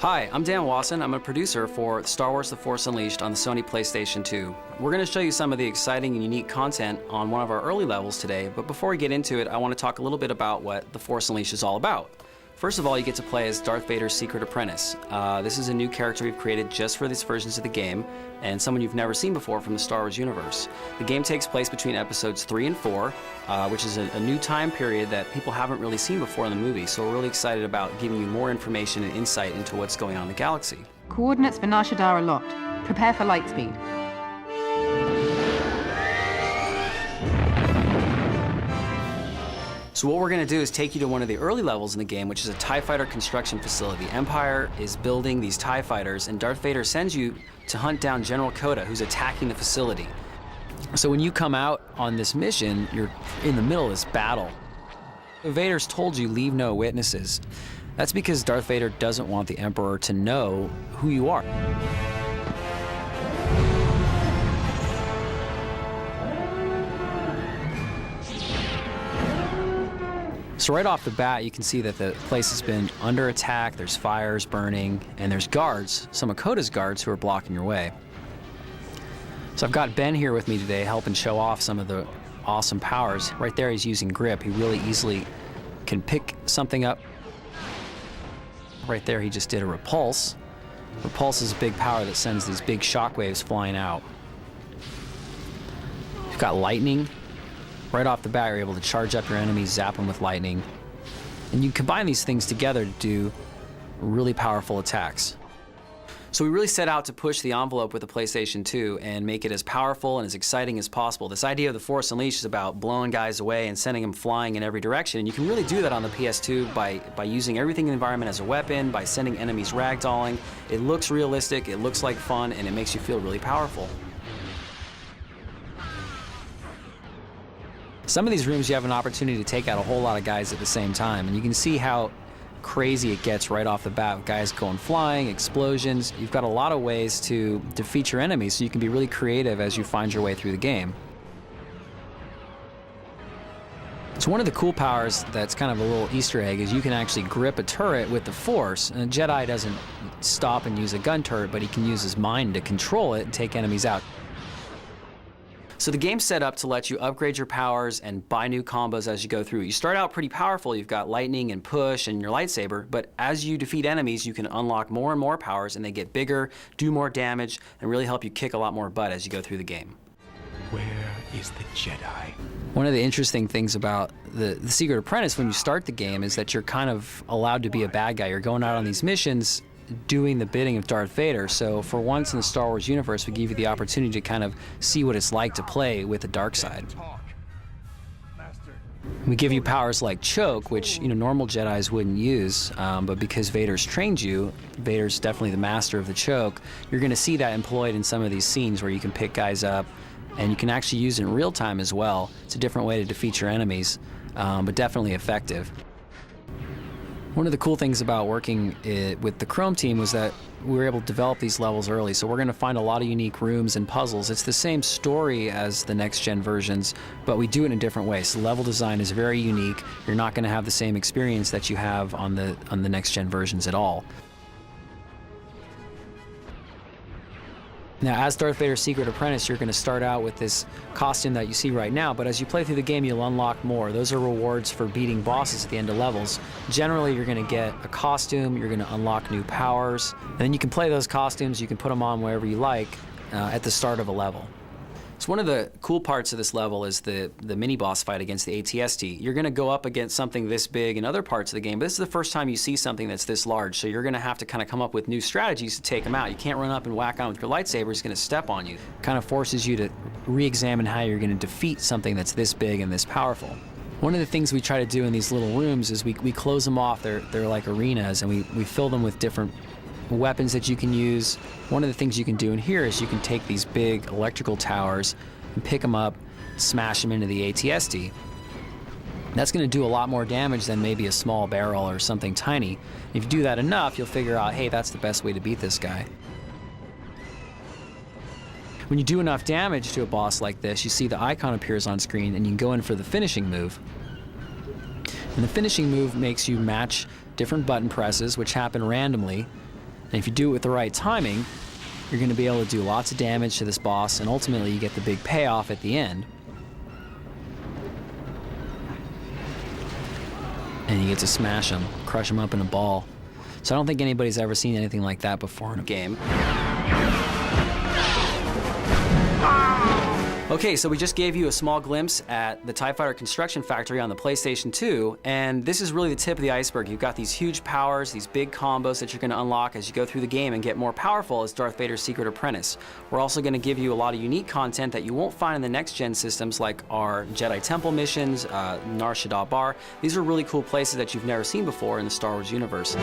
Hi, I'm Dan Wasson. I'm a producer for Star Wars The Force Unleashed on the Sony PlayStation 2. We're going to show you some of the exciting and unique content on one of our early levels today, but before we get into it, I want to talk a little bit about what The Force Unleashed is all about. First of all, you get to play as Darth Vader's secret apprentice. This is a new character we've created just for these versions of the game, and someone you've never seen before from the Star Wars universe. The game takes place between episodes 3 and 4, which is a new time period that people haven't really seen before in the movie, so we're really excited about giving you more information and insight into what's going on in the galaxy. Coordinates for Nar Shaddaa locked. Prepare for light speed. So what we're going to do is take you to one of the early levels in the game, which is a TIE fighter construction facility. The Empire is building these TIE fighters, and Darth Vader sends you to hunt down General Kota, who's attacking the facility. So when you come out on this mission, you're in the middle of this battle. Vader's told you, leave no witnesses. That's because Darth Vader doesn't want the Emperor to know who you are. So right off the bat, you can see that the place has been under attack, there's fires burning, and there's guards, some of Kota's guards, who are blocking your way. So I've got Ben here with me today, helping show off some of the awesome powers. Right there, he's using grip. He really easily can pick something up. Right there, he just did a repulse. Repulse is a big power that sends these big shock waves flying out. You've got lightning. Right off the bat, you're able to charge up your enemies, zap them with lightning. And you combine these things together to do really powerful attacks. So we really set out to push the envelope with the PlayStation 2 and make it as powerful and as exciting as possible. This idea of the Force Unleashed is about blowing guys away and sending them flying in every direction. And you can really do that on the PS2 by using everything in the environment as a weapon, by sending enemies ragdolling. It looks realistic, it looks like fun, and it makes you feel really powerful. Some of these rooms you have an opportunity to take out a whole lot of guys at the same time, and you can see how crazy it gets right off the bat with guys going flying, explosions. You've got a lot of ways to defeat your enemies, so you can be really creative as you find your way through the game. So one of the cool powers that's kind of a little Easter egg is you can actually grip a turret with the Force, and a Jedi doesn't stop and use a gun turret, but he can use his mind to control it and take enemies out. So the game's set up to let you upgrade your powers and buy new combos as you go through. You start out pretty powerful. You've got lightning and push and your lightsaber, but as you defeat enemies, you can unlock more and more powers, and they get bigger, do more damage, and really help you kick a lot more butt as you go through the game. Where is the Jedi? One of the interesting things about the Secret Apprentice when you start the game is that you're kind of allowed to be a bad guy. You're going out on these missions doing the bidding of Darth Vader. So for once in the Star Wars universe, we give you the opportunity to kind of see what it's like to play with the dark side. We give you powers like choke, which normal Jedis wouldn't use, but because Vader's trained you, Vader's definitely the master of the choke, you're going to see that employed in some of these scenes where you can pick guys up, and you can actually use it in real time as well. It's a different way to defeat your enemies, but definitely effective. One of the cool things about working with the Chrome team was that we were able to develop these levels early, so we're going to find a lot of unique rooms and puzzles. It's the same story as the next-gen versions, but we do it in a different way. So the level design is very unique. You're not going to have the same experience that you have on the next-gen versions at all. Now, as Darth Vader's Secret Apprentice, you're going to start out with this costume that you see right now, but as you play through the game, you'll unlock more. Those are rewards for beating bosses at the end of levels. Generally, you're going to get a costume, you're going to unlock new powers, and then you can play those costumes, you can put them on wherever you like at the start of a level. So one of the cool parts of this level is the mini-boss fight against the AT-ST. You're going to go up against something this big in other parts of the game, but this is the first time you see something that's this large, so you're going to have to kind of come up with new strategies to take him out. You can't run up and whack on with your lightsaber, he's going to step on you. Kind of forces you to re-examine how you're going to defeat something that's this big and this powerful. One of the things we try to do in these little rooms is we close them off. They're like arenas, and we fill them with different weapons that you can use. One of the things you can do in here is you can take these big electrical towers and pick them up, smash them into the AT-ST. That's going to do a lot more damage than maybe a small barrel or something tiny. If you do that enough, you'll figure out, hey, that's the best way to beat this guy. When you do enough damage to a boss like this, you see the icon appears on screen, and you can go in for the finishing move. And the finishing move makes you match different button presses, which happen randomly, And if you do it with the right timing, you're going to be able to do lots of damage to this boss, and ultimately you get the big payoff at the end. And you get to smash them, crush them up in a ball. So I don't think anybody's ever seen anything like that before in a game. Okay, so we just gave you a small glimpse at the TIE Fighter construction factory on the PlayStation 2, and this is really the tip of the iceberg. You've got these huge powers, these big combos that you're going to unlock as you go through the game and get more powerful as Darth Vader's secret apprentice. We're also going to give you a lot of unique content that you won't find in the next-gen systems, like our Jedi Temple missions, Nar Shaddaa Bar. These are really cool places that you've never seen before in the Star Wars universe.